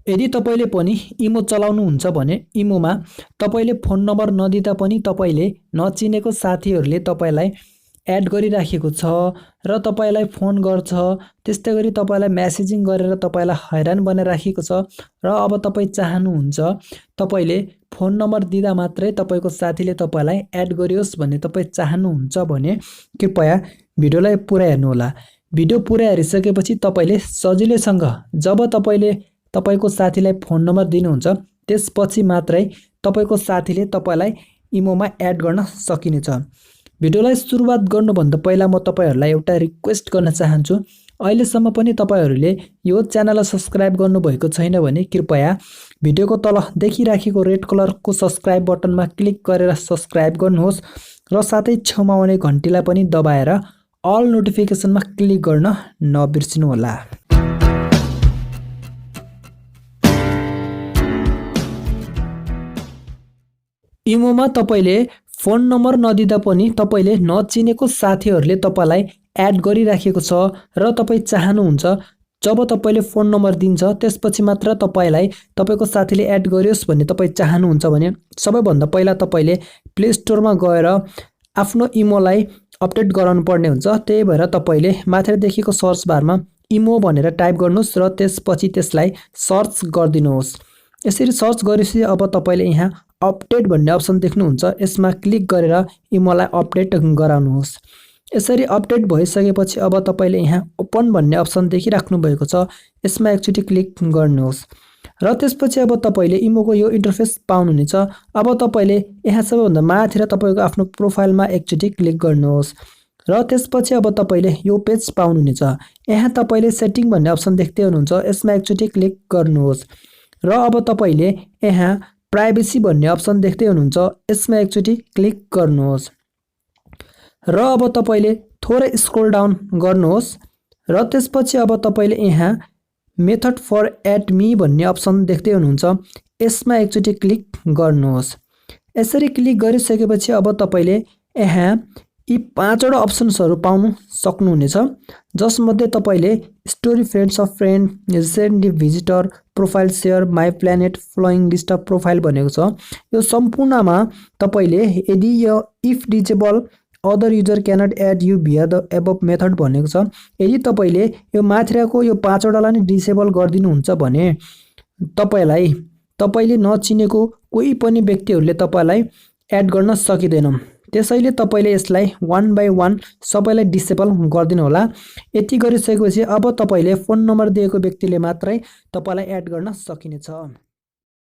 यदि तपाईले पनि इमो चलाउनुहुन्छ भने इमोमा तपाईले फोन नम्बर नदिँदा पनि तपाईले नचिनेको साथीहरूले तपाईलाई एड गरिराखेको छ र तपाईलाई फोन गर्छ। त्यस्तै गरी तपाईलाई मेसेजिङ गरेर तपाईलाई हैरान बनाइराखेको छ र अब तपाई चाहनुहुन्छ तपाईले फोन नम्बर दिँदा मात्रै तपाईको साथीले तपाईलाई एड गरियोस् भन्ने तपाई चाहनुहुन्छ भने कृपया भिडियोलाई पुरा हेर्नु होला। भिडियो पुरा हेरिसकेपछि तपाईले सजिलैसँग जब तपाईले तपाईको साथीलाई फोन नम्बर दिनुहुन्छ त्यसपछि मात्रै तपाईको साथीले तपाईलाई इमोमा एड गर्न सकिनेछ। भिडियोलाई सुरुवात गर्नुभन्दा पहिला म तपाईहरुलाई एउटा रिक्वेस्ट गर्न चाहन्छु। अहिलेसम्म पनि तपाईहरुले यो च्यानललाई सब्स्क्राइब गर्नुभएको छैन भने कृपया भिडियोको तल देखिराखेको रेड कलरको सब्स्क्राइब बटनमा क्लिक गरेर सब्स्क्राइब गर्नुहोस् र साथै छेउमा आउने घण्टीलाई पनि दबाएर अल नोटिफिकेसनमा क्लिक गर्न नबिर्सिनु होला। इमोमा तपाईले फोन नम्बर नदिँदा पनि तपाईले नचिनेको साथीहरूले तपाईलाई एड गरिराखेको छ र तपाई चाहनुहुन्छ जब तपाईले फोन नम्बर दिन्छ त्यसपछि मात्र तपाईलाई तपाईको साथीले एड गरियोस् भन्ने तपाई चाहनुहुन्छ भने सबैभन्दा पहिला तपाईले प्ले स्टोरमा गएर आफ्नो इमोलाई अपडेट गराउनु पर्ने हुन्छ। त्यही भएर तपाईले माथि देखिएको सर्च बारमा इमो भनेर टाइप गर्नुस् र त्यसपछि त्यसलाई सर्च गरिदिनुहोस्। यसरी सर्च गरेपछि अब तपाईले यहाँ अपडेट भन्ने अप्सन देख्नुहुन्छ, यसमा क्लिक गरेर इमोलाई अपडेट गराउनुहोस्। यसरी अपडेट भइसकेपछि अब तपाईले यहाँ ओपन भन्ने अप्सन देखिराख्नु भएको छ, यसमा एकचोटी क्लिक गर्नुहोस् र त्यसपछि अब तपाईले इमोको यो इन्टरफेस पाउनुहुनेछ। अब तपाईले यहाँ सबैभन्दा माथि तपाईको आफ्नो प्रोफाइलमा एकचोटी क्लिक गर्नुहोस् र त्यसपछि अब तपाईले यो पेज पाउनुहुनेछ। यहाँ तपाईले सेटिङ भन्ने अप्सन देख्दै हुनुहुन्छ, यसमा एकचोटी क्लिक गर्नुहोस् र अब तपाईले यहाँ प्राइभेसी भन्ने अप्सन देख्दै हुनुहुन्छ, यसमा एकचोटी क्लिक गर्नुहोस् र अब तपाईले थोरै स्क्रोल डाउन गर्नुहोस् र त्यसपछि अब तपाईले यहाँ मेथड फर एड मी भन्ने अप्सन देख्दै हुनुहुन्छ, यसमा एकचोटी क्लिक गर्नुहोस्। यसरी क्लिक गरिसकेपछि अब तपाईले यहाँ यी पाँचवटा अप्सन्सहरु पाउन सक्नुहुनेछ, जसमध्ये तपाईले story, friends of friend, recent visitor, profile share, my planet, following list of profile भनेको छ। यो सम्पूर्णमा तपाईले यदि यो if disable other user cannot add you via the above method भनेको छ, यदि तपाईले यो माथिको यो पाँचवटालाई नै डिसेबल गरिदिनुहुन्छ भने तपाईले नचिनेको कोही पनि व्यक्तिहरूले तपाईलाई एड गर्न सकिदैन। त्यसैले तपाईले यसलाई वन बाइ वन सबैलाई डिसेबल गरिदिनु होला। यति गरिसकेपछि अब तपाईले फोन नम्बर दिएको व्यक्तिले मात्रै तपाईलाई एड गर्न सकिनेछ।